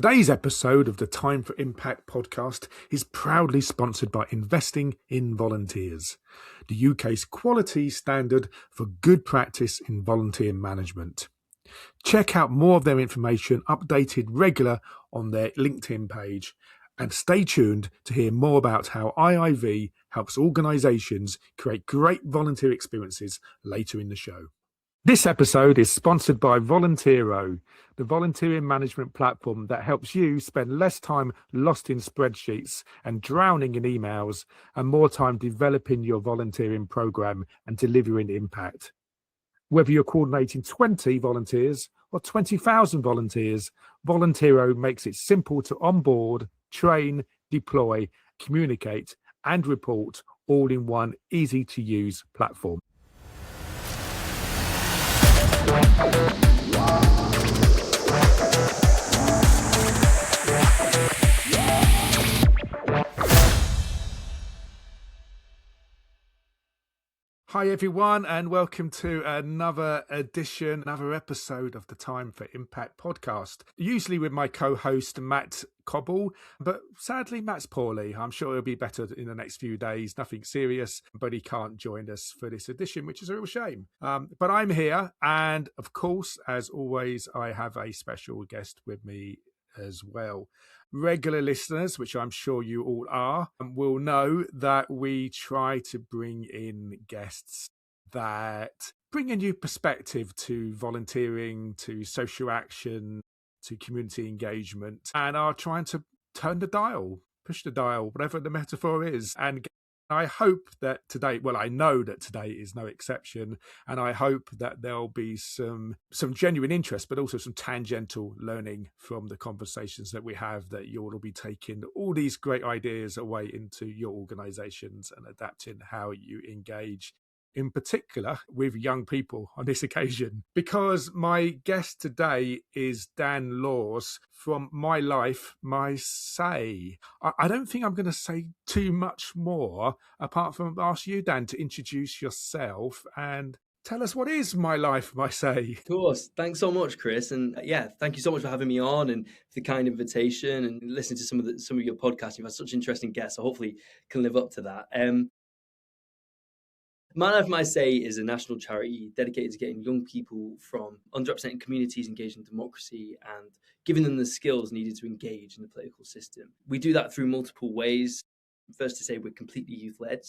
Today's episode of the Time for Impact podcast is proudly sponsored by Investing in Volunteers, the UK's quality standard for good practice in volunteer management. Check out more of their information updated regular on their LinkedIn page, and stay tuned to hear more about how IIV helps organisations create great volunteer experiences later in the show. This episode is sponsored by Volunteero, the volunteering management platform that helps you spend less time lost in spreadsheets and drowning in emails and more time developing your volunteering program and delivering impact. Whether you're coordinating 20 volunteers or 20,000 volunteers, Volunteero makes it simple to onboard, train, deploy, communicate, and report all in one easy-to-use platform. Hi everyone, and welcome to another episode of the Time for Impact podcast. Usually with my co-host Matt Cobble, but sadly Matt's poorly. I'm sure he'll be better in the next few days. Nothing serious, but he can't join us for this edition, which is a real shame. But I'm here, and of course, as always, I have a special guest with me as well. Regular listeners, which I'm sure you all are, will know that we try to bring in guests that bring a new perspective to volunteering, to social action, to community engagement, and are trying to turn the dial, push the dial, whatever the metaphor is. And I hope that today, I know that today is no exception, and I hope that there'll be some genuine interest, but also some tangential learning from the conversations that we have, that you'll all be taking all these great ideas away into your organizations and adapting how you engage, in particular with young people on this occasion. Because my guest today is Dan Laws from My Life, My Say. I don't think I'm going to say too much more, apart from ask you, Dan, to introduce yourself and tell us what is My Life, My Say. Of course. Thanks so much, Chris. And thank you so much for having me on and for the kind invitation and listening to some of your podcasts. You've had such interesting guests, so hopefully can live up to that. My Life, My Say is a national charity dedicated to getting young people from underrepresented communities engaged in democracy and giving them the skills needed to engage in the political system. We do that through multiple ways. First, to say we're completely youth-led.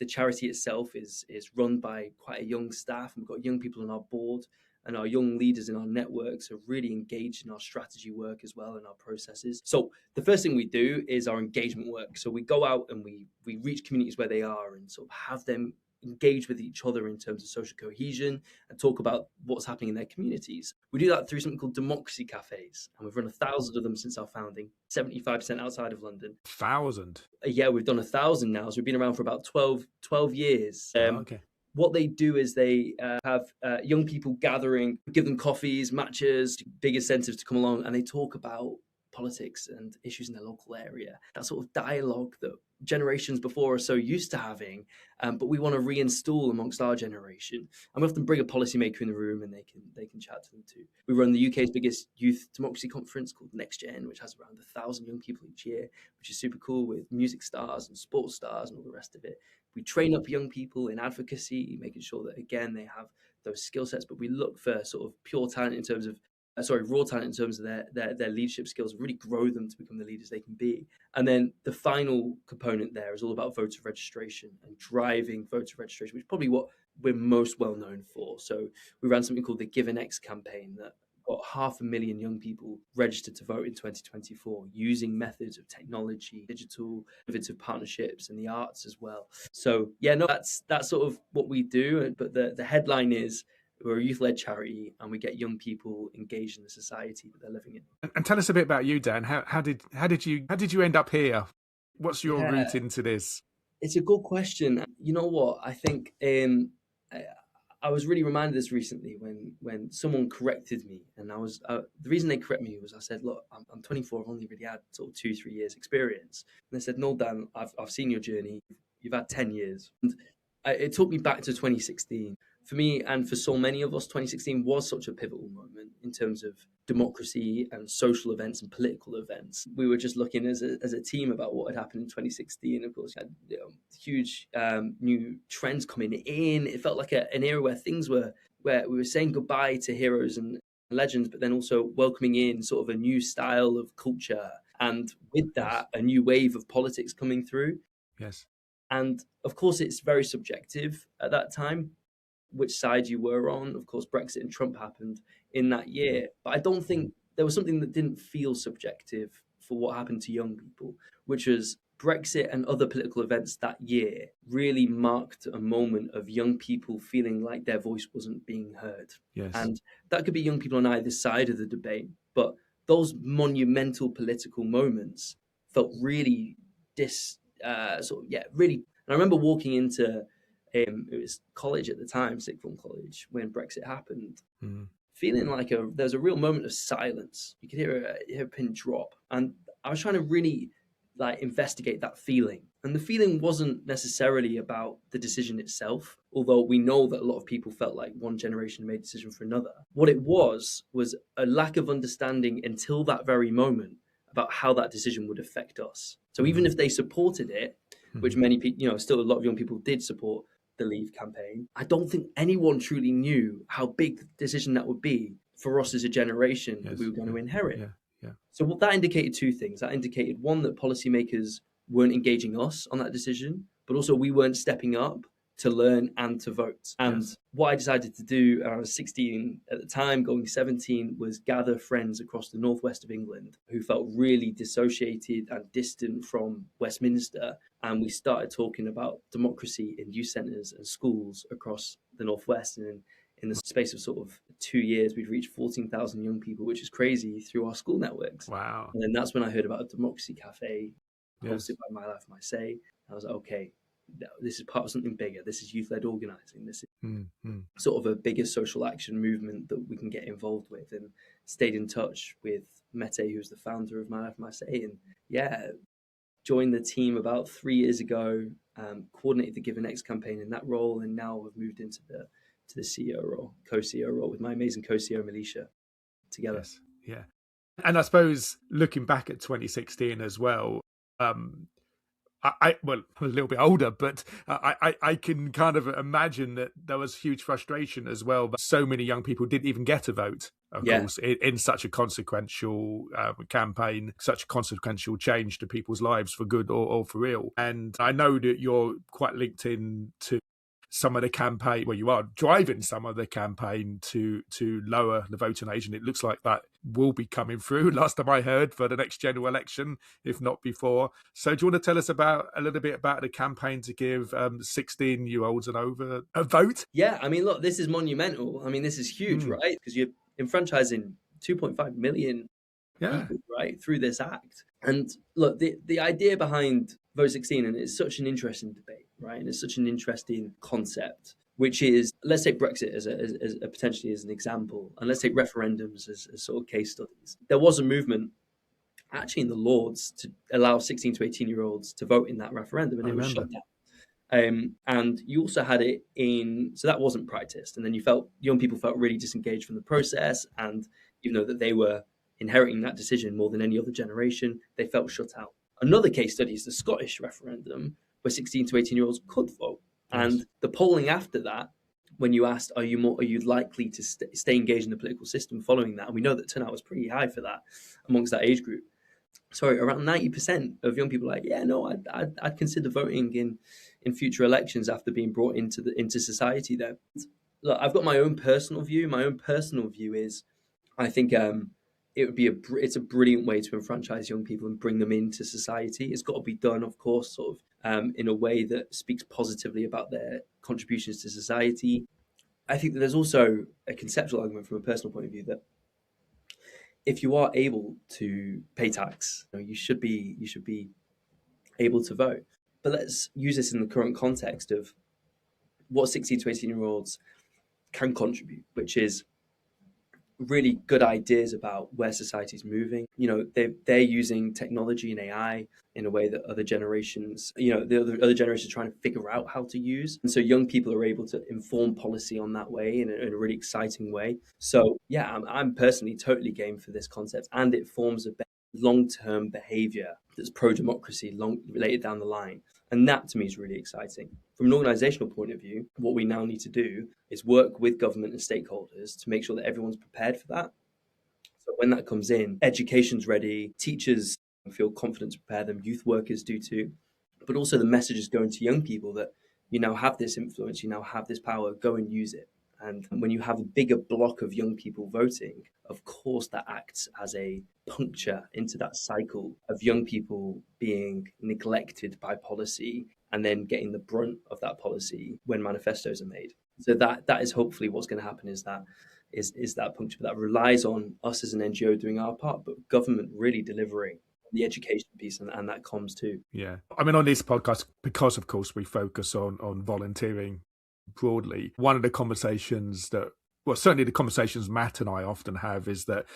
The charity itself is run by quite a young staff, and we've got young people on our board, and our young leaders in our networks are really engaged in our strategy work as well, and our processes. So the first thing we do is our engagement work. So we go out and we reach communities where they are and sort of have them engage with each other in terms of social cohesion and talk about what's happening in their communities. We do that through something called democracy cafes, and we've run 1,000 of them since our founding, 75% outside of London. 1,000? Yeah, we've done 1,000 now, so we've been around for about 12 years. Okay. What they do is they have young people gathering, give them coffees, matches, big incentives to come along, and they talk about politics and issues in their local area. That sort of dialogue that generations before are so used to having, but we want to reinstall amongst our generation. And we often bring a policymaker in the room, and they can chat to them too. We run the UK's biggest youth democracy conference called Next Gen, which has around 1,000 young people each year, which is super cool, with music stars and sports stars and all the rest of it. We train up young people in advocacy, making sure that, again, they have those skill sets, but we look for sort of pure talent in terms of raw talent in terms of their leadership skills, and really grow them to become the leaders they can be. And then the final component there is all about voter registration and driving voter registration, which is probably what we're most well known for. So we ran something called the Give an X campaign that got 500,000 young people registered to vote in 2024 using methods of technology, digital, innovative partnerships, and the arts as well. So that's sort of what we do. But the headline is, we're a youth-led charity, and we get young people engaged in the society that they're living in. And tell us a bit about you, Dan. How did you end up here? What's your route into this? It's a good question. You know what? I think I was really reminded of this recently when someone corrected me, and the reason they corrected me was I said, look, I'm 24. I've only really had sort of 2-3 years experience. And they said, no, Dan, I've seen your journey. You've had 10 years. And it took me back to 2016. for me and for so many of us, 2016 was such a pivotal moment in terms of democracy and social events and political events. We were just looking as a team about what had happened in 2016. Of course, you had huge new trends coming in. It felt like an era where where we were saying goodbye to heroes and legends, but then also welcoming in sort of a new style of culture. And with that, a new wave of politics coming through. Yes. And of course, it's very subjective at that time, which side you were on. Of course, Brexit and Trump happened in that year. But I don't think there was something that didn't feel subjective for what happened to young people, which was Brexit and other political events that year really marked a moment of young people feeling like their voice wasn't being heard. Yes. And that could be young people on either side of the debate. But those monumental political moments felt really really. And I remember walking into it was college at the time, sixth form college, when Brexit happened, feeling like there's a real moment of silence. You could hear a pin drop, and I was trying to really investigate that feeling. And the feeling wasn't necessarily about the decision itself, although we know that a lot of people felt like one generation made a decision for another. What it was a lack of understanding until that very moment about how that decision would affect us. So even if they supported it, which many people, still a lot of young people did support the Leave campaign, I don't think anyone truly knew how big the decision that would be for us as a generation that we were going to inherit. Yeah. So what that indicated two things. That indicated, one, that policymakers weren't engaging us on that decision, but also we weren't stepping up to learn and to vote. And what I decided to do, I was 16 at the time, going 17, was gather friends across the northwest of England who felt really dissociated and distant from Westminster. And we started talking about democracy in youth centres and schools across the northwest. And in the space of sort of 2 years, we'd reached 14,000 young people, which is crazy, through our school networks. Wow. And then that's when I heard about a democracy cafe hosted by My Life, My Say. I was like, okay, this is part of something bigger. This is youth-led organising. This is sort of a bigger social action movement that we can get involved with. And stayed in touch with Mete, who's the founder of My Life, My Say. And joined the team about 3 years ago, coordinated the Give and Next campaign in that role, and now we've moved into the CEO role, co-CEO role, with my amazing co-CEO, Melisha, together. Yes. Yeah. And I suppose looking back at 2016 as well, I'm a little bit older, but I can kind of imagine that there was huge frustration as well. But so many young people didn't even get a vote, of course, in such a consequential campaign, such a consequential change to people's lives for good or for ill. And I know that you're quite linked in to some of the campaign, well, you are driving some of the campaign to lower the voting age, and it looks like that will be coming through, last time I heard, for the next general election, if not before. So do you want to tell us a little bit about the campaign to give 16-year-olds and over a vote? Yeah, I mean, look, this is monumental. I mean, this is huge, right? Because you're enfranchising 2.5 million people, right, through this act. And look, the idea behind Vote 16, and it's such an interesting debate, right? And it's such an interesting concept, which is, let's take Brexit as potentially as an example, and let's take referendums as sort of case studies. There was a movement actually in the Lords to allow 16 to 18-year-olds to vote in that referendum, and it was shut down. And you also had it so that wasn't practiced. And then young people felt really disengaged from the process. And even though that they were inheriting that decision more than any other generation, they felt shut out. Another case study is the Scottish referendum, where 16 to 18-year-olds could vote. Yes. And the polling after that, when you asked, are you likely to stay engaged in the political system following that? And we know that turnout was pretty high for that amongst that age group. Sorry, around 90% of young people are like, yeah, no, I'd consider voting in future elections after being brought into society there. Look, I've got my own personal view. My own personal view is, I think it's a brilliant way to enfranchise young people and bring them into society. It's got to be done, of course, sort of in a way that speaks positively about their contributions to society. I think that there's also a conceptual argument from a personal point of view that if you are able to pay tax, you should be able to vote. But let's use this in the current context of what 16 to 18-year-olds can contribute, which is really good ideas about where society's moving. They're using technology and AI in a way that other generations, the other generations are trying to figure out how to use. And so young people are able to inform policy on that way in a really exciting way. So yeah, I'm personally totally game for this concept, and it forms a long-term behavior that's pro-democracy later down the line. And that to me is really exciting. From an organizational point of view, what we now need to do is work with government and stakeholders to make sure that everyone's prepared for that. So when that comes in, education's ready, teachers feel confident to prepare them, youth workers do too. But also the message is going to young people that you now have this influence, you now have this power, go and use it. And when you have a bigger block of young people voting, of course that acts as a puncture into that cycle of young people being neglected by policy and then getting the brunt of that policy when manifestos are made. So that is hopefully what's going to happen, is that puncture that relies on us as an NGO doing our part, but government really delivering the education piece and that comms too. Yeah. I mean, on this podcast, because of course we focus on volunteering broadly, one of the conversations that, well, certainly the conversations Matt and I often have is that,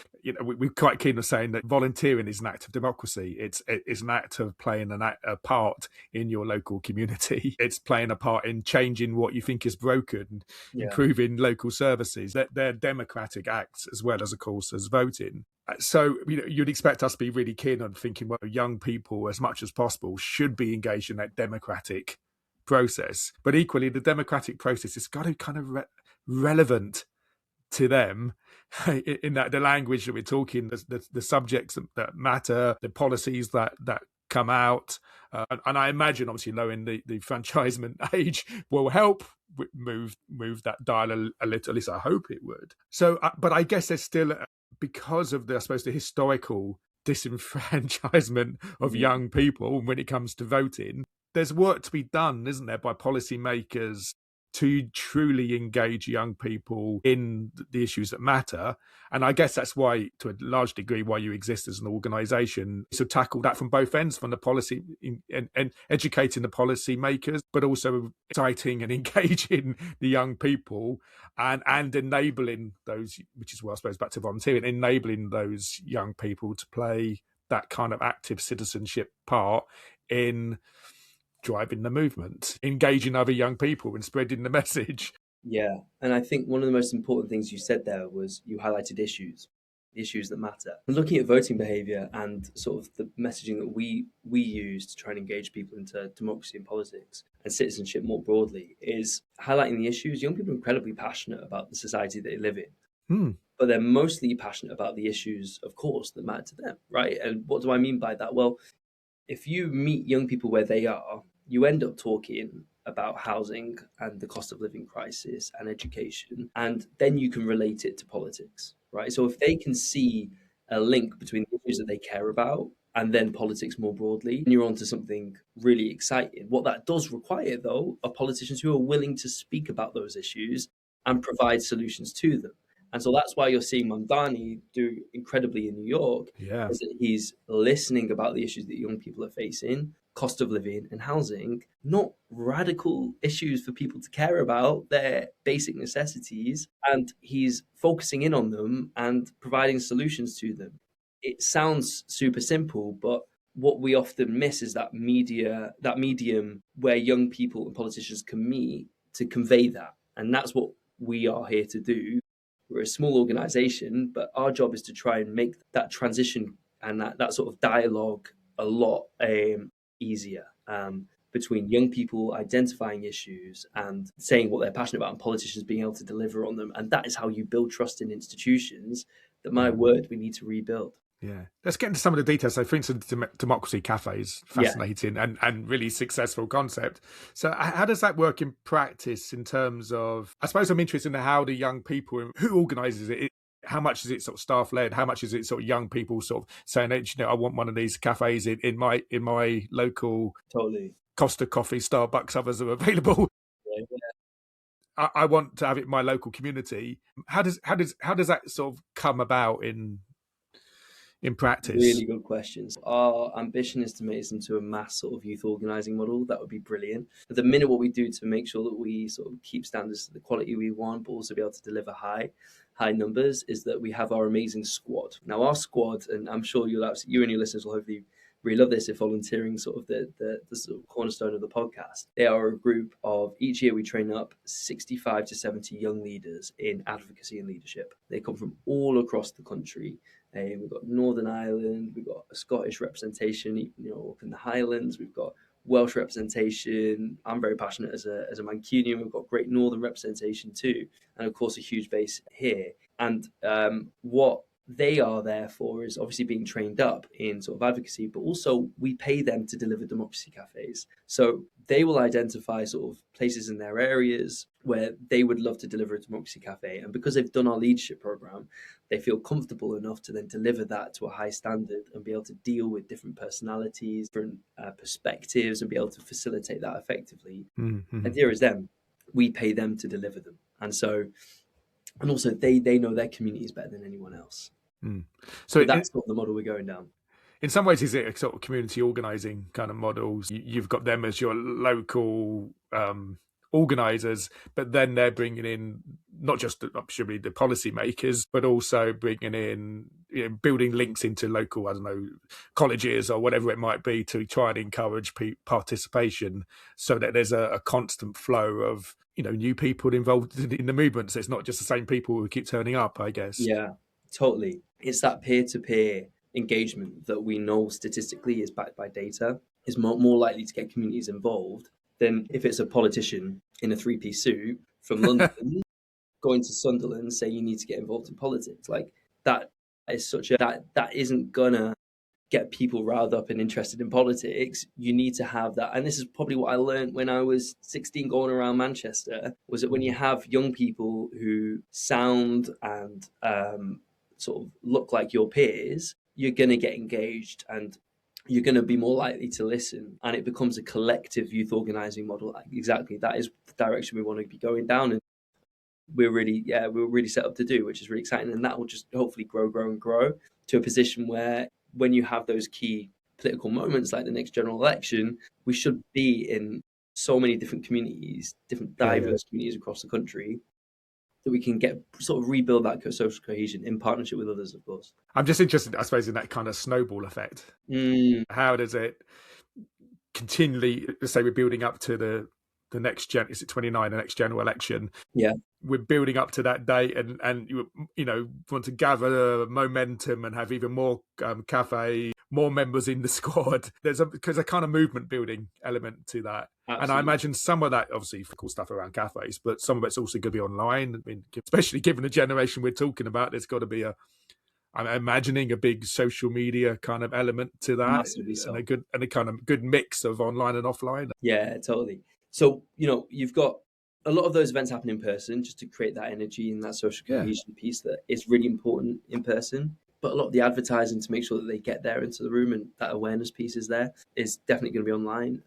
we're quite keen on saying that volunteering is an act of democracy. It's an act of playing a part in your local community. It's playing a part in changing what you think is broken, improving local services. They're democratic acts as well as, of course, as voting. So you'd expect us to be really keen on thinking, well, young people, as much as possible, should be engaged in that democratic process. But equally, the democratic process has got to kind of relevant to them in that the language that we're talking, the subjects that matter, the policies that come out. And I imagine, obviously, lowering the franchisement age will help move that dial a little. At least I hope it would. So, but I guess there's still, because of I suppose, the historical disenfranchisement of young people when it comes to voting, there's work to be done, isn't there, by policymakers to truly engage young people in the issues that matter. And I guess that's why, to a large degree, why you exist as an organisation, to tackle that from both ends, from the policy and educating the policymakers, but also exciting and engaging the young people and enabling those, which is, well, I suppose, back to volunteering, enabling those young people to play that kind of active citizenship part in driving the movement, engaging other young people and spreading the message. Yeah, and I think one of the most important things you said there was you highlighted issues that matter. And looking at voting behaviour and sort of the messaging that we use to try and engage people into democracy and politics and citizenship more broadly is highlighting the issues. Young people are incredibly passionate about the society they live in. But they're mostly passionate about the issues, of course, that matter to them, right? And what do I mean by that? Well, if you meet young people where they are, you end up talking about housing and the cost of living crisis and education, and then you can relate it to politics, right? So if they can see a link between the issues that they care about and then politics more broadly, you're onto something really exciting. What that does require, though, are politicians who are willing to speak about those issues and provide solutions to them. And so that's why you're seeing Mamdani do incredibly in New York, is that he's listening about the issues that young people are facing, cost of living and housing, not radical issues for people to care about, they're basic necessities, and he's focusing in on them and providing solutions to them. It sounds super simple, but what we often miss is that medium where young people and politicians can meet to convey that. And that's what we are here to do. We're a small organization, but our job is to try and make that transition and that sort of dialogue a lot easier between young people identifying issues and saying what they're passionate about and politicians being able to deliver on them. And that is how you build trust in institutions that, my word, we need to rebuild. Yeah. Let's get into some of the details. So, for instance, democracy cafes, fascinating and really successful concept. So how does that work in practice in terms of, I suppose I'm interested in how the young people, who organises it, how much is it sort of staff-led? How much is it sort of young people sort of saying, I want one of these cafes in my local Costa Coffee, Starbucks, others are available. Yeah. I want to have it in my local community. How does that sort of come about in practice? Really good questions. Our ambition is to make this into a mass sort of youth organising model. That would be brilliant. At the minute, what we do to make sure that we sort of keep standards to the quality we want, but also be able to deliver high, high numbers is that we have our amazing squad. Now, our squad, and I'm sure you and your listeners will hopefully really love this if volunteering sort of the sort of cornerstone of the podcast. They are a group of, each year we train up 65 to 70 young leaders in advocacy and leadership. They come from all across the country. We've got Northern Ireland, we've got a Scottish representation, up in the Highlands, we've got Welsh representation. I'm very passionate as a Mancunian. We've got great Northern representation too, and of course a huge base here. And what they are there for is obviously being trained up in sort of advocacy, but also we pay them to deliver democracy cafes. So they will identify sort of places in their areas where they would love to deliver a democracy cafe. And because they've done our leadership program, they feel comfortable enough to then deliver that to a high standard and be able to deal with different personalities, different perspectives, and be able to facilitate that effectively. Mm-hmm. And here is them. We pay them to deliver them. And so, and also they know their communities better than anyone else. So that's sort of the model we're going down. In some ways, is it a sort of community organising kind of models? You've got them as your local organisers, but then they're bringing in not just obviously the policy makers, but also bringing in, building links into local, I don't know, colleges or whatever it might be to try and encourage participation so that there's a constant flow of, new people involved in the movement. So it's not just the same people who keep turning up, I guess. Yeah, totally. It's that peer-to-peer engagement that we know statistically is backed by data, is more likely to get communities involved than if it's a politician in a three-piece suit from London going to Sunderland saying you need to get involved in politics. Like that is that isn't gonna get people riled up and interested in politics. You need to have that. And this is probably what I learned when I was 16 going around Manchester, was that when you have young people who sound and sort of look like your peers, you're going to get engaged and you're going to be more likely to listen, and it becomes a collective youth organising model. Exactly, that is the direction we want to be going down, and we're really set up to do, which is really exciting, and that will just hopefully grow to a position where when you have those key political moments like the next general election, we should be in so many different communities, different diverse communities across the country, that we can get sort of rebuild that social cohesion in partnership with others, of course. I'm just interested, I suppose, in that kind of snowball effect. How does it continually, let's say we're building up to the next is it 29, the next general election? Yeah. We're building up to that date and you want to gather momentum and have even more cafe, more members in the squad. There's a kind of movement building element to that. Absolutely. And I imagine some of that, obviously, cool stuff around cafes, but some of it's also going to be online. I mean, especially given the generation we're talking about, there's got to be I'm imagining a big social media kind of element to that. Massively so. And a kind of good mix of online and offline. Yeah, totally. So, you've got a lot of those events happen in person just to create that energy and that social cohesion piece that is really important in person. But a lot of the advertising to make sure that they get there into the room and that awareness piece is there is definitely going to be online.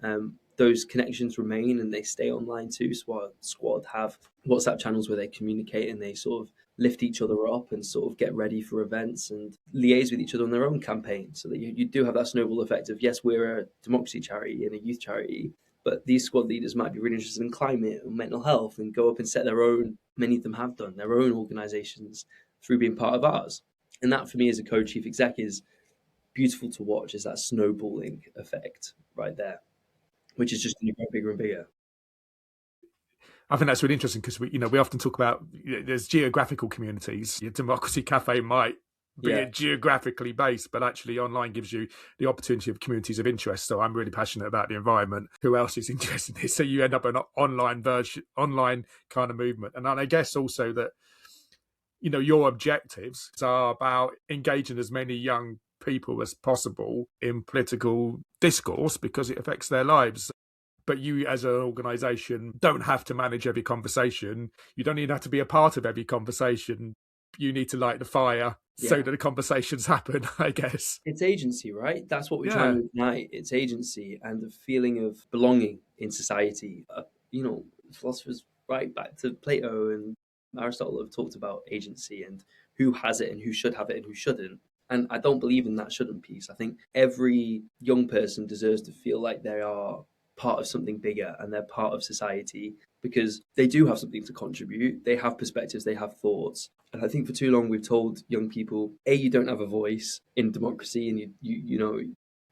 Those connections remain and they stay online too. So our squad have WhatsApp channels where they communicate and they sort of lift each other up and sort of get ready for events and liaise with each other on their own campaigns, so that you do have that snowball effect of, yes, we're a democracy charity and a youth charity, but these squad leaders might be really interested in climate and mental health and go up and set their own, many of them have done, their own organisations through being part of ours. And that, for me as a co-chief exec, is beautiful to watch, is that snowballing effect right there, which is just going to grow bigger and bigger. I think that's really interesting because we often talk about there's geographical communities. Your democracy cafe might be geographically based, but actually online gives you the opportunity of communities of interest. So I'm really passionate about the environment. Who else is interested in this? So you end up an online kind of movement. And I guess also that, your objectives are about engaging as many young people as possible in political discourse because it affects their lives. But you as an organisation don't have to manage every conversation. You don't even have to be a part of every conversation. You need to light the fire so that the conversations happen, I guess. It's agency, right? That's what we're trying to ignite. It's agency and the feeling of belonging in society. Philosophers right back to Plato and Aristotle have talked about agency and who has it and who should have it and who shouldn't. And I don't believe in that shouldn't piece. I think every young person deserves to feel like they are part of something bigger and they're part of society. because they do have something to contribute. They have perspectives, they have thoughts. And I think for too long we've told young people, A, you don't have a voice in democracy, and you know,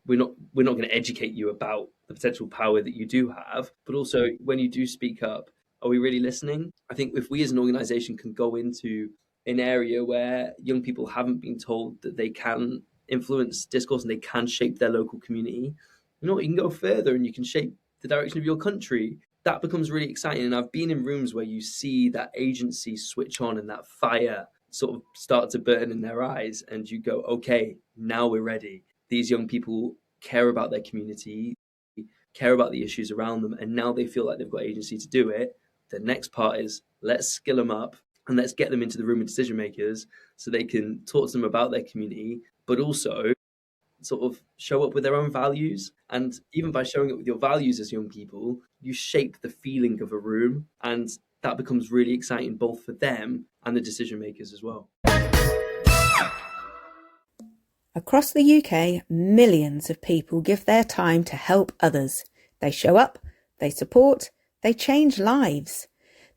we're not going to educate you about the potential power that you do have. But also, when you do speak up, are we really listening? I think if we as an organisation can go into an area where young people haven't been told that they can influence discourse and they can shape their local community, you know, you can go further and you can shape the direction of your country. That becomes really exciting. And I've been in rooms where you see that agency switch on and that fire sort of start to burn in their eyes, and you go, okay, now we're ready. These young people care about their community, care about the issues around them, and now they feel like they've got agency to do it. The next part is, let's skill them up and let's get them into the room of decision makers so they can talk to them about their community, but also sort of show up with their own values. And even by showing up with your values as young people, you shape the feeling of a room, and that becomes really exciting both for them and the decision makers as well. Across the UK, millions of people give their time to help others. They show up, they support, they change lives.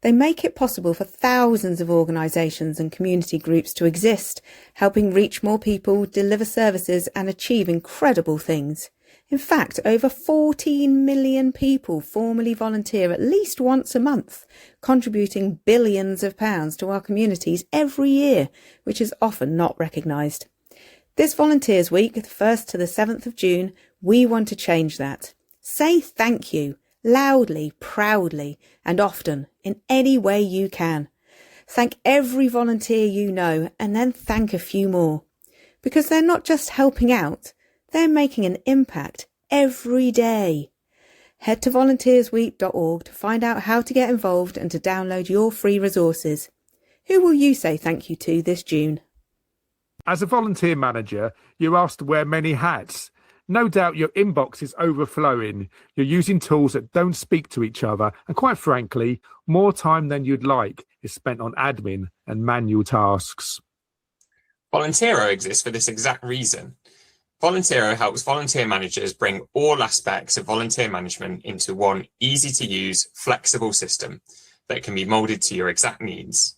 They make it possible for thousands of organisations and community groups to exist, helping reach more people, deliver services and achieve incredible things. In fact, over 14 million people formally volunteer at least once a month, contributing billions of pounds to our communities every year, which is often not recognised. This Volunteers Week, the 1st to the 7th of June, we want to change that. Say thank you, loudly, proudly, and often, in any way you can. Thank every volunteer you know, and then thank a few more. Because they're not just helping out, they're making an impact every day. Head to volunteersweek.org to find out how to get involved and to download your free resources. Who will you say thank you to this June? As a volunteer manager, you're asked to wear many hats. No doubt your inbox is overflowing. You're using tools that don't speak to each other. And quite frankly, more time than you'd like is spent on admin and manual tasks. Volunteero exists for this exact reason. Volunteero helps volunteer managers bring all aspects of volunteer management into one easy-to-use, flexible system that can be molded to your exact needs.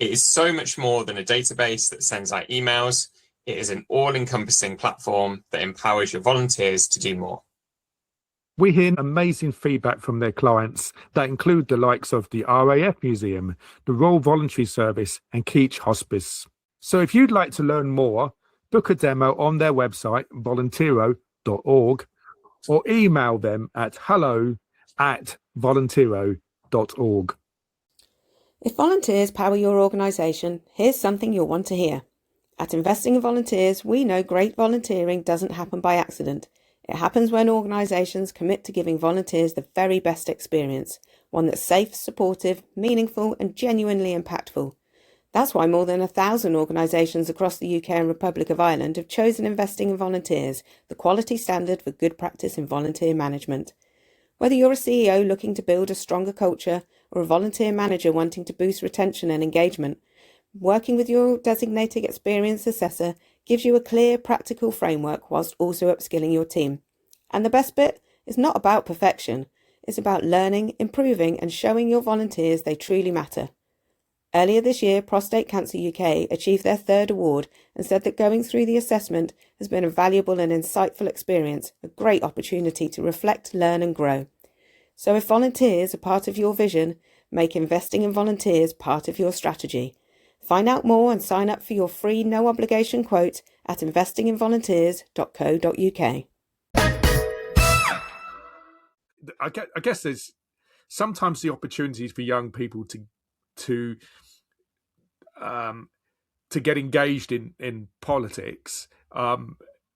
It is so much more than a database that sends out emails. It is an all-encompassing platform that empowers your volunteers to do more. We hear amazing feedback from their clients that include the likes of the RAF Museum, the Royal Voluntary Service and Keach Hospice. So if you'd like to learn more, book a demo on their website, volunteero.org, or email them at hello@volunteero.org. If volunteers power your organisation, here's something you'll want to hear. At Investing in Volunteers, we know great volunteering doesn't happen by accident. It happens when organisations commit to giving volunteers the very best experience, one that's safe, supportive, meaningful and genuinely impactful. That's why more than 1,000 organisations across the UK and Republic of Ireland have chosen Investing in Volunteers, the quality standard for good practice in volunteer management. Whether you're a CEO looking to build a stronger culture or a volunteer manager wanting to boost retention and engagement, working with your designated experienced assessor gives you a clear, practical framework whilst also upskilling your team. And the best bit is not about perfection. It's about learning, improving and showing your volunteers they truly matter. Earlier this year, Prostate Cancer UK achieved their 3rd award and said that going through the assessment has been a valuable and insightful experience, a great opportunity to reflect, learn and grow. So if volunteers are part of your vision, make Investing in Volunteers part of your strategy. Find out more and sign up for your free no-obligation quote at investinginvolunteers.co.uk. I guess there's sometimes the opportunities for young people to get engaged in politics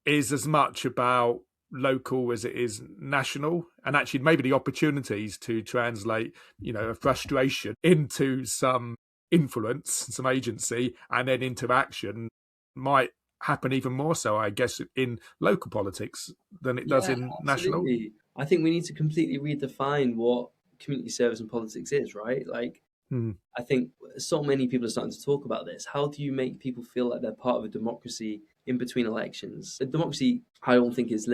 is as much about local as it is national, and actually maybe the opportunities to translate, a frustration into some influence, some agency, and then into action might happen even more so, I guess, in local politics than it does in national. I think we need to completely redefine what community service and politics is, right? I think so many people are starting to talk about this. How do you make people feel like they're part of a democracy in between elections? A democracy, I don't think, is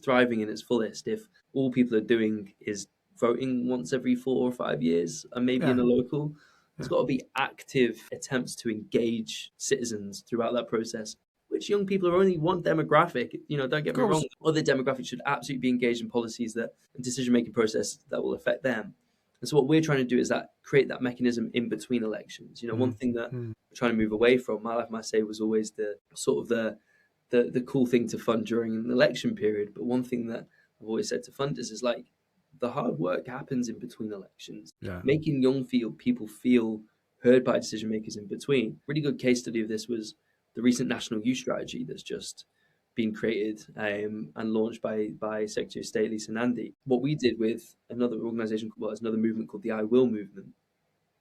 thriving in its fullest if all people are doing is voting once every 4 or 5 years and maybe in a local. There's got to be active attempts to engage citizens throughout that process, which young people are only one demographic. Don't get me wrong. Other demographics should absolutely be engaged in policies and decision-making process that will affect them. And so what we're trying to do is create that mechanism in between elections. One thing that we're trying to move away from, My Life, My Say, was always the sort of the cool thing to fund during an election period. But one thing that I've always said to funders is the hard work happens in between elections. Making young people feel heard by decision makers in between. Really good case study of this was the recent National Youth Strategy that's just been created and launched by Secretary of State Lisa Nandy. What we did with another organisation, another movement called the I Will Movement,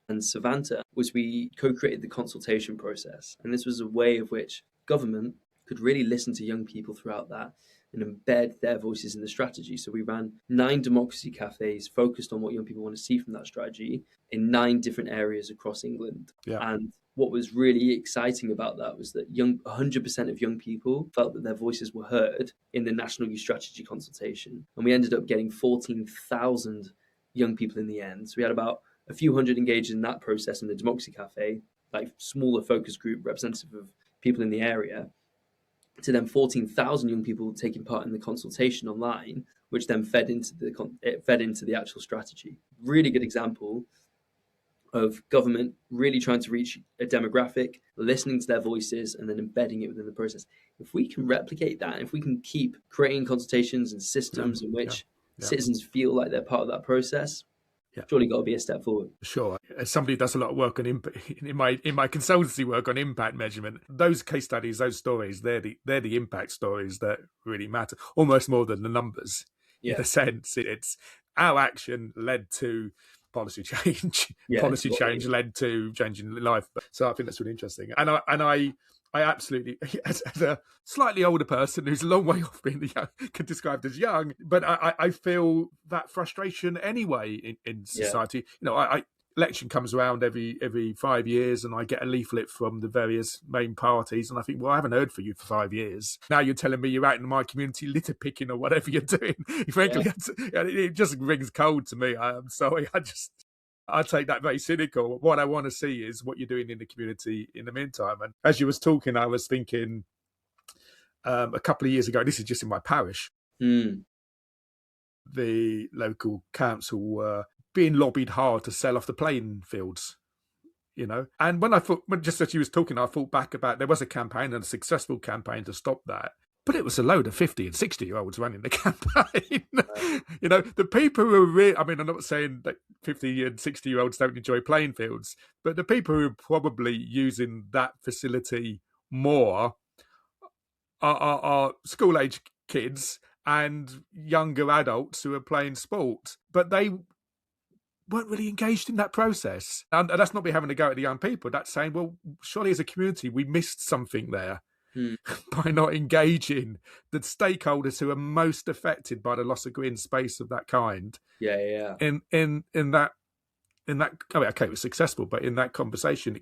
and Savanta, was we co-created the consultation process. And this was a way of which government could really listen to young people throughout that and embed their voices in the strategy. So we ran 9 democracy cafes focused on what young people want to see from that strategy in 9 different areas across England. And what was really exciting about that was that 100% of young people felt that their voices were heard in the National Youth Strategy consultation. And we ended up getting 14,000 young people in the end. So we had about a few hundred engaged in that process in the Democracy Cafe, smaller focus group representative of people in the area, to then 14,000 young people taking part in the consultation online, which then fed into the actual strategy. Really good example of government really trying to reach a demographic, listening to their voices, and then embedding it within the process. If we can replicate that, if we can keep creating consultations and systems in which citizens feel like they're part of that process, surely got to be a step forward. Sure. As somebody who does a lot of work on in my consultancy work on impact measurement, those case studies, those stories, they're the impact stories that really matter, almost more than the numbers. In a sense, it's our action led to policy change. Policy change led to changing life. So I think that's really interesting. And I absolutely, as a slightly older person who's a long way off being the young, can describe as young, but I feel that frustration anyway in society. Election comes around every 5 years, and I get a leaflet from the various main parties, and I think, well, I haven't heard from you for 5 years. Now you're telling me you're out in my community litter picking or whatever you're doing. Frankly, it just rings cold to me. I'm sorry. I take that very cynical. What I want to see is what you're doing in the community in the meantime. And as you was talking, I was thinking a couple of years ago, this is just in my parish, the local council were being lobbied hard to sell off the playing fields, And when just as you was talking, I thought back about there was a campaign, and a successful campaign to stop that. But it was a load of 50 and 60-year-olds running the campaign. The people who are really, I'm not saying that 50 and 60-year-olds don't enjoy playing fields, but the people who are probably using that facility more are school-age kids and younger adults who are playing sport. But they weren't really engaged in that process. And that's not me having a go at the young people. That's saying, well, surely as a community, we missed something there. By not engaging the stakeholders who are most affected by the loss of green space of that kind. In that, it was successful, but in that conversation.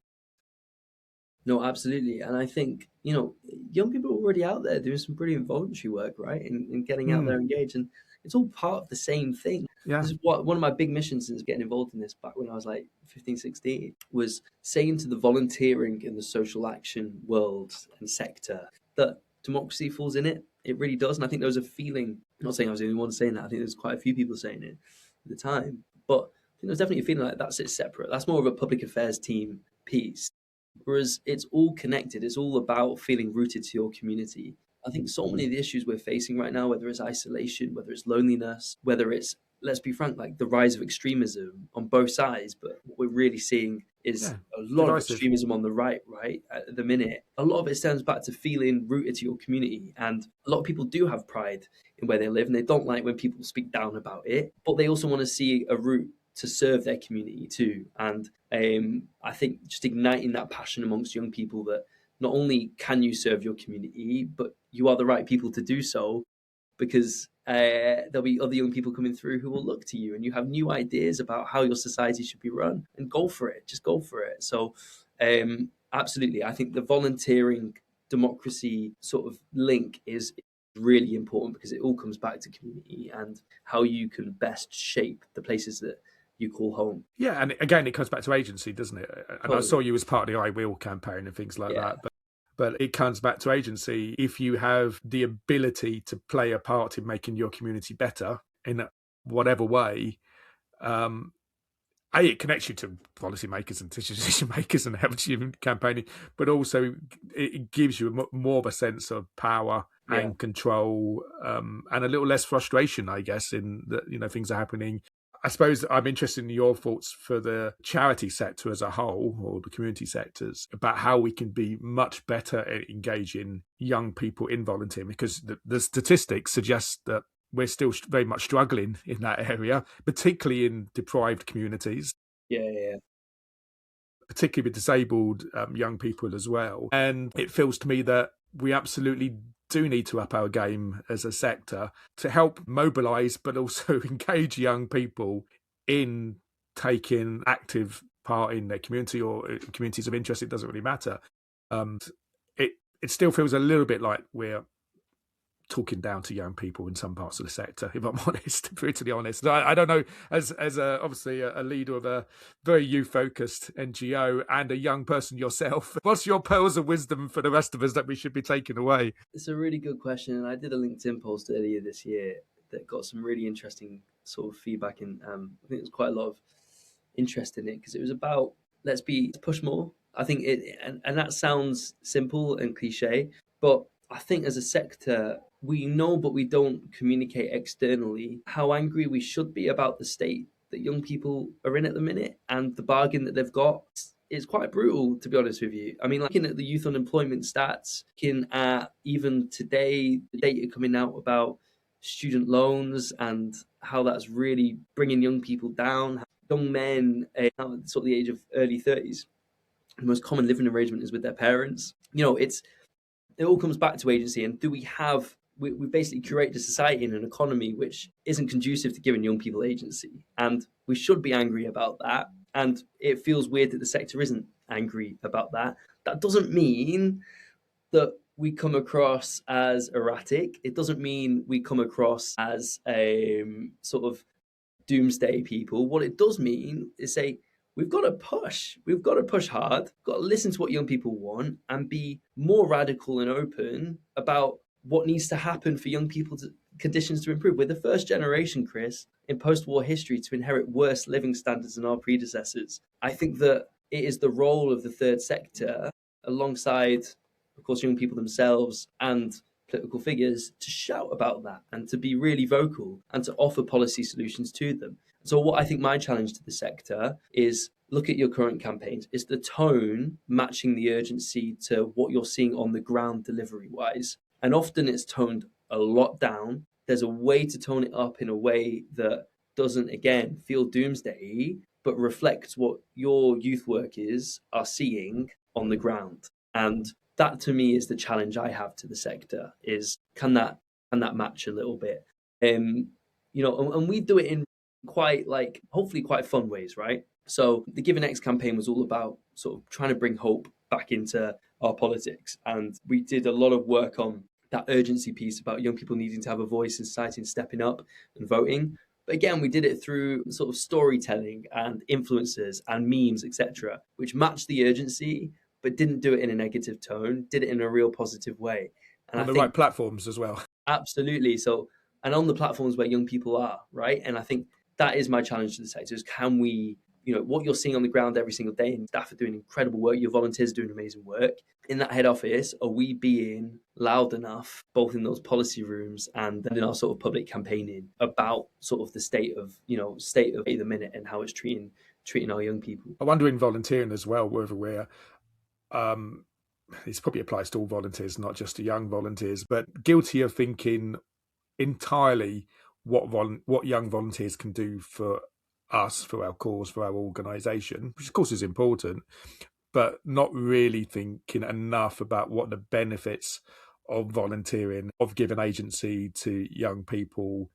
No, absolutely. And I think, young people are already out there doing some brilliant voluntary work, right? In getting out there engaged. And it's all part of the same thing. This is one of my big missions since getting involved in this back when I was 15, 16, was saying to the volunteering and the social action world and sector that democracy falls in it. It really does. And I think there was a feeling, I'm not saying I was the only one saying that, I think there's quite a few people saying it at the time, but I think there's definitely a feeling like that's it separate. That's more of a public affairs team piece. Whereas it's all connected. It's all about feeling rooted to your community. I think so many of the issues we're facing right now, whether it's isolation, whether it's loneliness, whether it's, let's be frank, the rise of extremism on both sides. But what we're really seeing is a lot of extremism on the right at the minute. A lot of it stems back to feeling rooted to your community. And a lot of people do have pride in where they live, and they don't like when people speak down about it. But they also want to see a route to serve their community too. And I think just igniting that passion amongst young people that not only can you serve your community, but you are the right people to do so, because there'll be other young people coming through who will look to you, and you have new ideas about how your society should be run, and go for it. Just go for it. So absolutely, I think the volunteering democracy sort of link is really important, because it all comes back to community and how you can best shape the places that you call home. Yeah, and again, it comes back to agency, doesn't it? And Totally. I saw you as part of the I Will campaign and things like that. But it comes back to agency. If you have the ability to play a part in making your community better in whatever way, it connects you to policymakers and decision makers and helps you in campaigning, but also it gives you more of a sense of power and control, and a little less frustration, I guess, in that things are happening. I suppose I'm interested in your thoughts for the charity sector as a whole, or the community sectors, about how we can be much better at engaging young people in volunteering, because the statistics suggest that we're still very much struggling in that area, particularly in deprived communities. Yeah. Particularly with disabled young people as well. And it feels to me that we absolutely do need to up our game as a sector to help mobilise, but also engage young people in taking active part in their community or communities of interest. It doesn't really matter. It still feels a little bit like we're talking down to young people in some parts of the sector, if I'm honest, brutally honest. I don't know, as obviously a leader of a very youth-focused NGO and a young person yourself, what's your pearls of wisdom for the rest of us that we should be taking away? It's a really good question, and I did a LinkedIn post earlier this year that got some really interesting sort of feedback, and I think there's quite a lot of interest in it, because it was about let's push more. I think and that sounds simple and cliche, but I think as a sector, we know, but we don't communicate externally how angry we should be about the state that young people are in at the minute and the bargain that they've got. It's quite brutal, to be honest with you. I mean, looking at the youth unemployment stats, looking at even today, the data coming out about student loans and how that's really bringing young people down. Young men at sort of the age of early 30s, the most common living arrangement is with their parents. It all comes back to agency, and do we basically curated a society and an economy which isn't conducive to giving young people agency, and we should be angry about that. And it feels weird that the sector isn't angry about that. That doesn't mean that we come across as erratic. It doesn't mean we come across as a sort of doomsday people. What it does mean is say, we've got to push. We've got to push hard. We've got to listen to what young people want and be more radical and open about what needs to happen for young people's conditions to improve. We're the first generation, Chris, in post-war history to inherit worse living standards than our predecessors. I think that it is the role of the third sector, alongside, of course, young people themselves and political figures, to shout about that and to be really vocal and to offer policy solutions to them. So what I think my challenge to the sector is, look at your current campaigns. Is the tone matching the urgency to what you're seeing on the ground delivery-wise? And often it's toned a lot down. There's a way to tone it up in a way that doesn't, again, feel doomsday, but reflects what your youth workers are seeing on the ground. And that, to me, is the challenge I have to the sector, is can that match a little bit? And we do it in quite, hopefully quite fun ways, right? So the Give an X campaign was all about sort of trying to bring hope back into our politics. And we did a lot of work on that urgency piece about young people needing to have a voice in society and stepping up and voting. But again, we did it through sort of storytelling and influencers and memes, etc., which matched the urgency, but didn't do it in a negative tone, did it in a real positive way. And on the right platforms as well. Absolutely. So, and on the platforms where young people are, right? And I think that is my challenge to the sector, is can we, what you're seeing on the ground every single day, and staff are doing incredible work, your volunteers are doing amazing work. In that head office, are we being loud enough, both in those policy rooms and in our sort of public campaigning, about sort of the state of the minute and how it's treating our young people? I wonder in volunteering as well, whether we're, this probably applies to all volunteers, not just to young volunteers, but guilty of thinking entirely what young volunteers can do for us, for our cause, for our organisation, which of course is important, but not really thinking enough about what the benefits of volunteering, of giving agency to young people,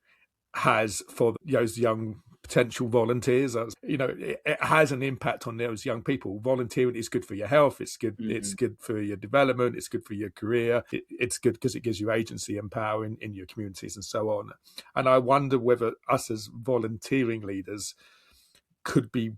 has for those young potential volunteers. It has an impact on those young people. Volunteering is good for your health. It's good. Mm-hmm. It's good for your development. It's good for your career. It's good because it gives you agency and power in your communities and so on. And I wonder whether us as volunteering leaders could be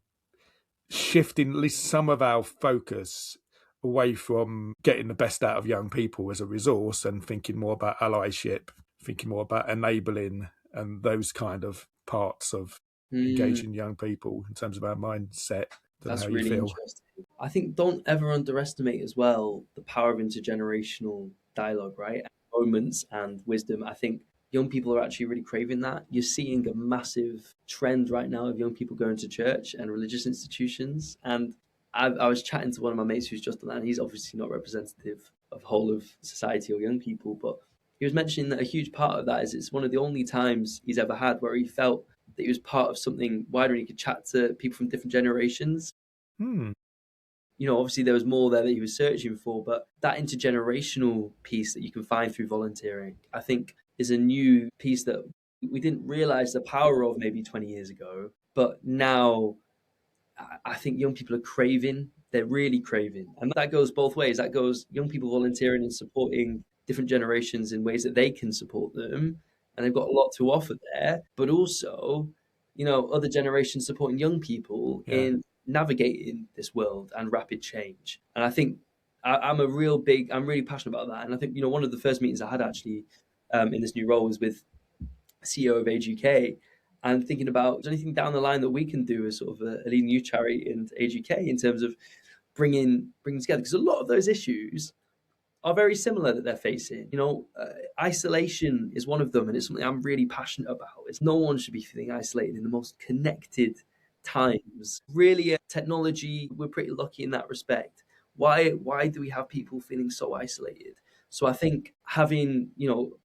shifting at least some of our focus away from getting the best out of young people as a resource and thinking more about allyship, thinking more about enabling and those kind of parts of engaging young people in terms of our mindset. That's really interesting. I think don't ever underestimate as well the power of intergenerational dialogue, right? Moments and wisdom. I think young people are actually really craving that. You're seeing a massive trend right now of young people going to church and religious institutions. And I was chatting to one of my mates who's just done that, and he's obviously not representative of whole of society or young people, but he was mentioning that a huge part of that is it's one of the only times he's ever had where he felt that he was part of something wider and he could chat to people from different generations. Obviously there was more there that he was searching for, but that intergenerational piece that you can find through volunteering, I think is a new piece that we didn't realize the power of maybe 20 years ago, but now I think young people are craving. They're really craving. And that goes both ways. That goes young people volunteering and supporting different generations in ways that they can support them. And they've got a lot to offer there. But also, other generations supporting young people in navigating this world and rapid change. And I think I'm really passionate about that. And I think, one of the first meetings I had actually in this new role was with CEO of Age UK, and thinking about is there anything down the line that we can do as sort of a leading youth charity in Age UK in terms of bringing together, because a lot of those issues are very similar that they're facing. Isolation is one of them, and it's something I'm really passionate about. It's no one should be feeling isolated in the most connected times. Really, technology, we're pretty lucky in that respect. Why do we have people feeling so isolated? So I think having,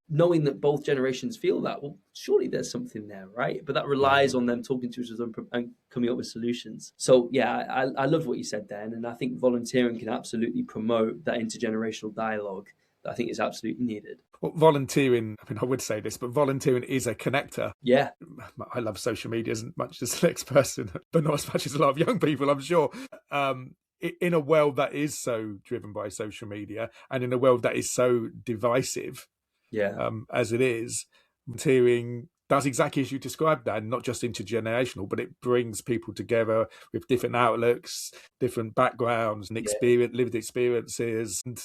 knowing that both generations feel that, well, surely there's something there, right? But that relies on them talking to each other and coming up with solutions. So yeah, I loved what you said then. And I think volunteering can absolutely promote that intergenerational dialogue that I think is absolutely needed. Well, volunteering, I would say this, but volunteering is a connector. Yeah. I love social media as much as the next person, but not as much as a lot of young people, I'm sure. In a world that is so driven by social media and in a world that is so divisive as it is, volunteering does exactly as you described that, not just intergenerational, but it brings people together with different outlooks, different backgrounds and lived experiences. And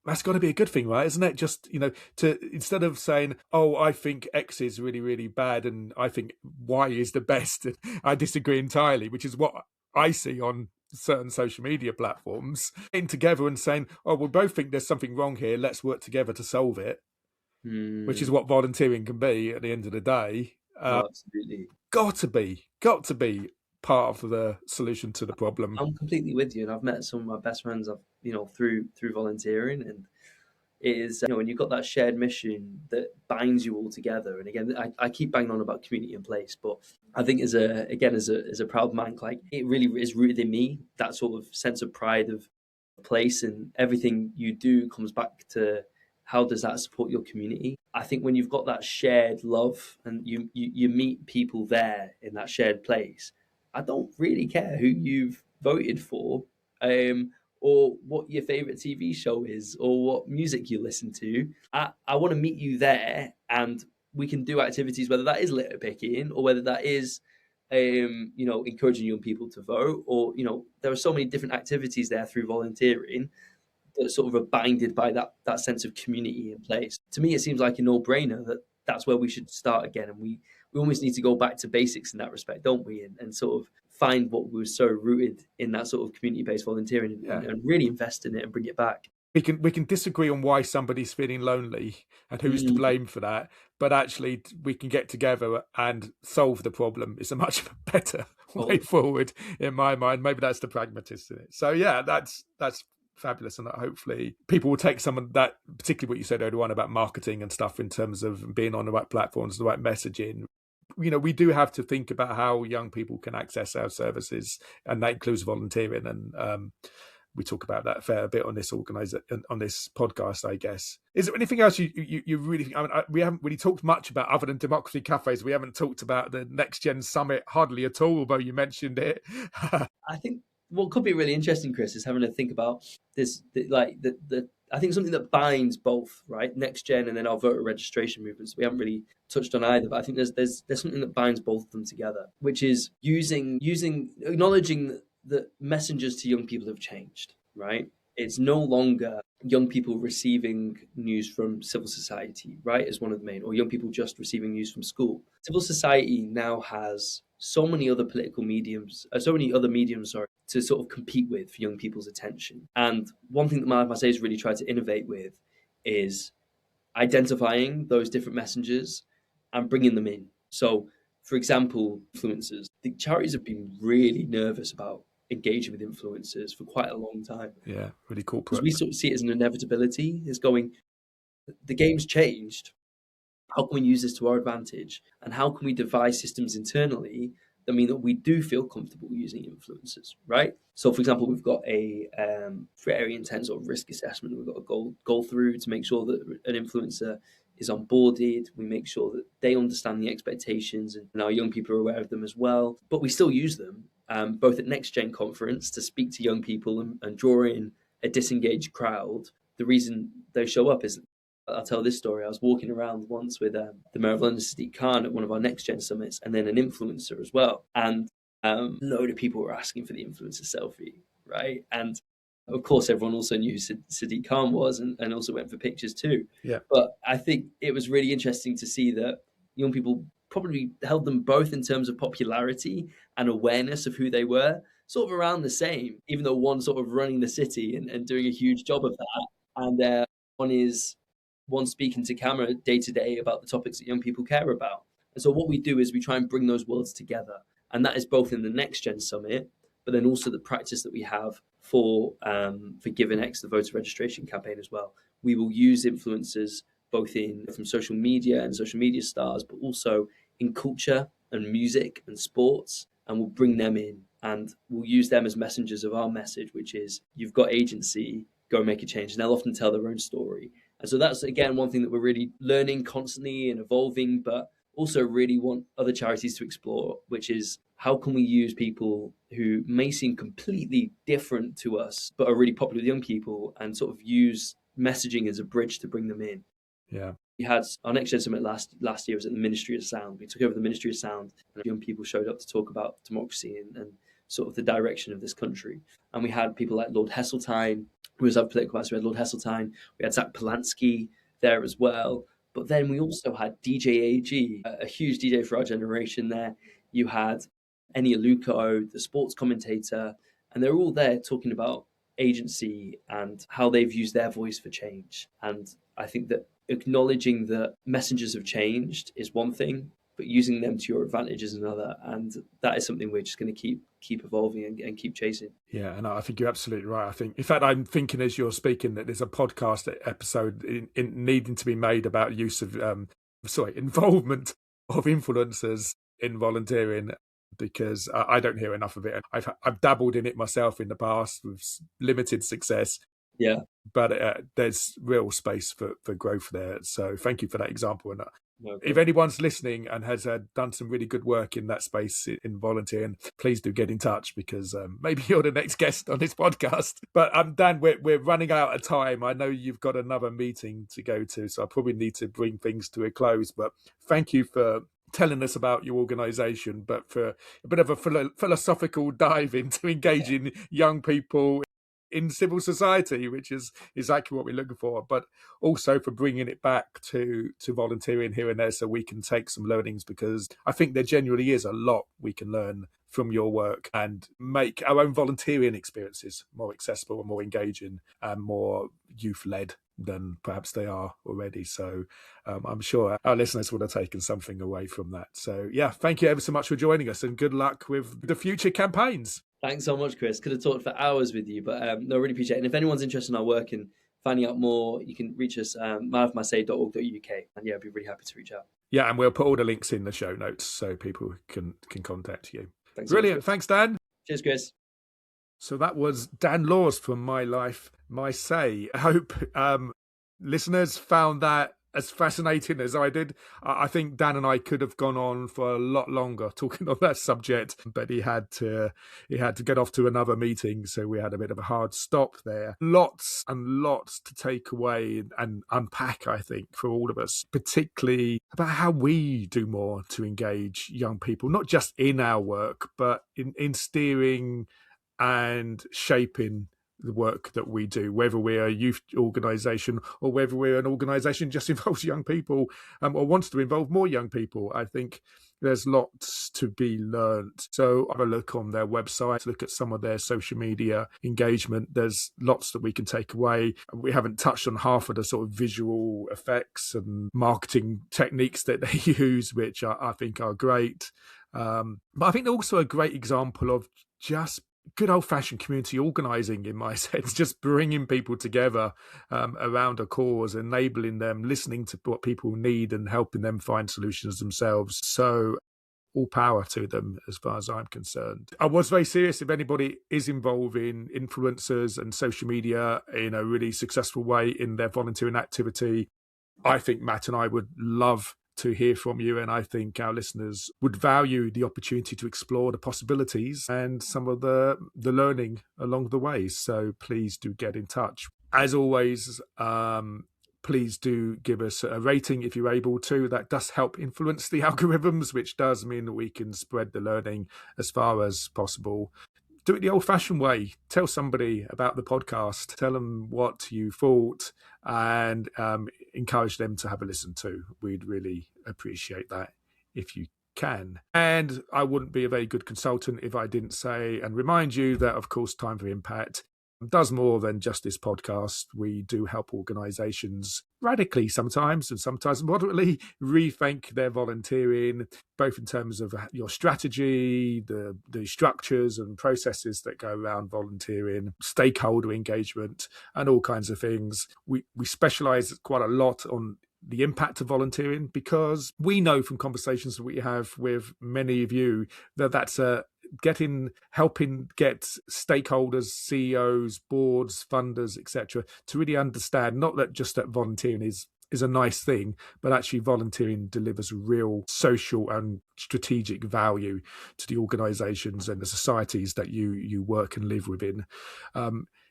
that's got to be a good thing, right? Isn't it? Just, to instead of saying, oh, I think X is really, really bad and I think Y is the best, and I disagree entirely, which is what I see on certain social media platforms, getting together and saying, oh, we both think there's something wrong here, let's work together to solve it, which is what volunteering can be at the end of the day. Absolutely. Got to be part of the solution to the problem. I'm completely with you, and I've met some of my best friends through volunteering, and it is when you've got that shared mission that binds you all together. And again, I keep banging on about community in place, but I think as a proud man, like, it really is rooted in me, that sort of sense of pride of place, and everything you do comes back to how does that support your community. I think when you've got that shared love and you meet people there in that shared place, I don't really care who you've voted for, or what your favorite TV show is, or what music you listen to. I want to meet you there, and we can do activities, whether that is litter picking or whether that is, encouraging young people to vote, or, there are so many different activities there through volunteering that sort of are binded by that sense of community in place. To me, it seems like a no-brainer that's where we should start again. And we almost need to go back to basics in that respect, don't we? And sort of find what was so rooted in that sort of community-based volunteering and really invest in it and bring it back. We can disagree on why somebody's feeling lonely and who's to blame for that, but actually we can get together and solve the problem. It's a much better way forward in my mind. Maybe that's the pragmatist in it. So yeah, that's fabulous, and that hopefully people will take some of that, particularly what you said earlier on about marketing and stuff in terms of being on the right platforms, the right messaging. We do have to think about how young people can access our services, and that includes volunteering. And we talk about that a fair bit on this on this podcast, I guess. Is there anything else you really think? I mean, we haven't really talked much about, other than democracy cafes. We haven't talked about the Next Gen Summit hardly at all, although you mentioned it. I think what could be really interesting, Chris, is having to think about this, I think something that binds both, right, Next Gen and then our voter registration movements. We haven't really touched on either, but I think there's something that binds both of them together, which is acknowledging that messengers to young people have changed, right? It's no longer young people receiving news from civil society, right, as one of the main, or young people just receiving news from school. Civil society now has so many other mediums, to sort of compete with for young people's attention. And one thing that My Life, My Say has really tried to innovate with is identifying those different messengers and bringing them in. So, for example, influencers. The charities have been really nervous about engaging with influencers for quite a long time. Yeah, really corporate. Because we sort of see it as an inevitability. It's going, the game's changed. How can we use this to our advantage? And how can we devise systems internally that mean that we do feel comfortable using influencers, right? So, for example, we've got a very intense sort of risk assessment. We've got to go through to make sure that an influencer is onboarded. We make sure that they understand the expectations, and our young people are aware of them as well. But we still use them, both at Next Gen Conference to speak to young people and draw in a disengaged crowd. The reason they show up is, I'll tell this story. I was walking around once with the Mayor of London, Sadiq Khan, at one of our Next Gen summits, and then an influencer as well. And a load of people were asking for the influencer selfie, right? And of course, everyone also knew who Sadiq Khan was, and also went for pictures too. Yeah. But I think it was really interesting to see that young people probably held them both in terms of popularity and awareness of who they were, sort of around the same, even though one sort of running the city and doing a huge job of that. And one speaking to camera day to day about the topics that young people care about. And so what we do is we try and bring those worlds together. And that is both in the Next Gen Summit, but then also the practice that we have for GivenX, the voter registration campaign as well. We will use influencers both from social media and social media stars, but also in culture and music and sports, and we'll bring them in and we'll use them as messengers of our message, which is, you've got agency, go make a change. And they'll often tell their own story. And so that's, again, one thing that we're really learning constantly and evolving, but also really want other charities to explore, which is, how can we use people who may seem completely different to us, but are really popular with young people, and sort of use messaging as a bridge to bring them in. Yeah. We had our Next Gen Summit last year was at the Ministry of Sound. We took over the Ministry of Sound, and young people showed up to talk about democracy and sort of the direction of this country. And we had people like Lord Heseltine, who was our political advisor. We had Lord Heseltine. We had Zach Polanski there as well. But then we also had DJ AG, a huge DJ for our generation there. You had Eni Aluko, the sports commentator, and they're all there talking about agency and how they've used their voice for change. And I think that acknowledging that messengers have changed is one thing, but using them to your advantage is another. And that is something we're just going to keep evolving and keep chasing. Yeah, and I think you're absolutely right. I think, in fact, I'm thinking as you're speaking that there's a podcast episode in needing to be made about use of, involvement of influencers in volunteering, because I don't hear enough of it. I've dabbled in it myself in the past with limited success. Yeah. But there's real space for growth there. So thank you for that example. And No, if anyone's listening and has done some really good work in that space in volunteering, please do get in touch, because maybe you're the next guest on this podcast. But Dan, we're running out of time. I know you've got another meeting to go to, so I probably need to bring things to a close. But thank you for telling us about your organisation, but for a bit of a philosophical dive into engaging young people in civil society, which is exactly what we're looking for, but also for bringing it back to volunteering here and there, so we can take some learnings, because I think there genuinely is a lot we can learn from your work and make our own volunteering experiences more accessible and more engaging and more youth-led than perhaps they are already. So I'm sure our listeners would have taken something away from that. So yeah, thank you ever so much for joining us, and good luck with the future campaigns. Thanks so much, Chris. Could have talked for hours with you, but no, really appreciate it. And if anyone's interested in our work and finding out more, you can reach us mylifemysay.org.uk, and yeah, I'd be really happy to reach out. Yeah, and we'll put all the links in the show notes so people can contact you. Thanks. Brilliant. Thanks, Dan. Cheers, Chris. So that was Dan Laws from My Life, My Say. I hope listeners found that as fascinating as I did. I think Dan and I could have gone on for a lot longer talking on that subject, but he had to get off to another meeting, so we had a bit of a hard stop there. Lots and lots to take away and unpack, I think, for all of us, particularly about how we do more to engage young people, not just in our work, but in steering and shaping the work that we do, whether we're a youth organisation or whether we're an organisation just involves young people or wants to involve more young people. I think there's lots to be learned. So have a look on their website, look at some of their social media engagement. There's lots that we can take away. We haven't touched on half of the sort of visual effects and marketing techniques that they use, which I think are great. But I think also a great example of just good old-fashioned community organising, in my sense, just bringing people together around a cause, enabling them, listening to what people need and helping them find solutions themselves. So all power to them as far as I'm concerned. I was very serious. If anybody is involved in influencers and social media in a really successful way in their volunteering activity, I think Matt and I would love to hear from you, and I think our listeners would value the opportunity to explore the possibilities and some of the learning along the way. So please do get in touch. As always, please do give us a rating if you're able to. That does help influence the algorithms, which does mean that we can spread the learning as far as possible. Do it the old-fashioned way. Tell somebody about the podcast. Tell them what you thought and encourage them to have a listen too. We'd really appreciate that if you can. And I wouldn't be a very good consultant if I didn't say and remind you that, of course, Time for Impact does more than just this podcast. We do help organisations radically sometimes and sometimes moderately rethink their volunteering, both in terms of your strategy, the structures and processes that go around volunteering, stakeholder engagement, and all kinds of things. We specialise quite a lot on the impact of volunteering because we know from conversations that we have with many of you that that's helping get stakeholders, CEOs, boards, funders, etc., to really understand not that just that volunteering is a nice thing, but actually volunteering delivers real social and strategic value to the organisations and the societies that you work and live within.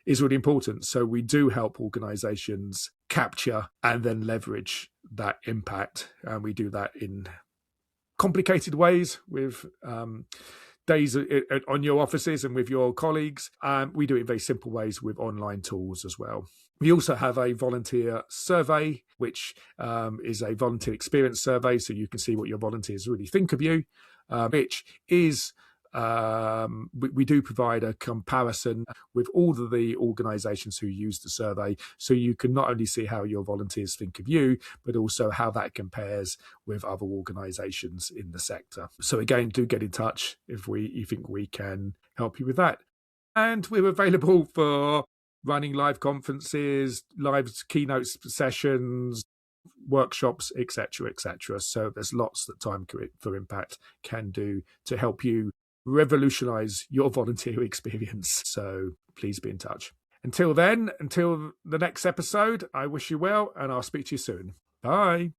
Is really important. So we do help organisations capture and then leverage that impact. And we do that in complicated ways with days on your offices and with your colleagues. We do it in very simple ways with online tools as well. We also have a volunteer survey, which is a volunteer experience survey. So you can see what your volunteers really think of you, which is we do provide a comparison with all of the organisations who use the survey, so you can not only see how your volunteers think of you, but also how that compares with other organisations in the sector. So again, do get in touch if you think we can help you with that. And we're available for running live conferences, live keynote sessions, workshops, etc., etc. So there's lots that Time for Impact can do to help you revolutionize your volunteer experience. So please be in touch. Until then, until the next episode, I wish you well, and I'll speak to you soon. Bye.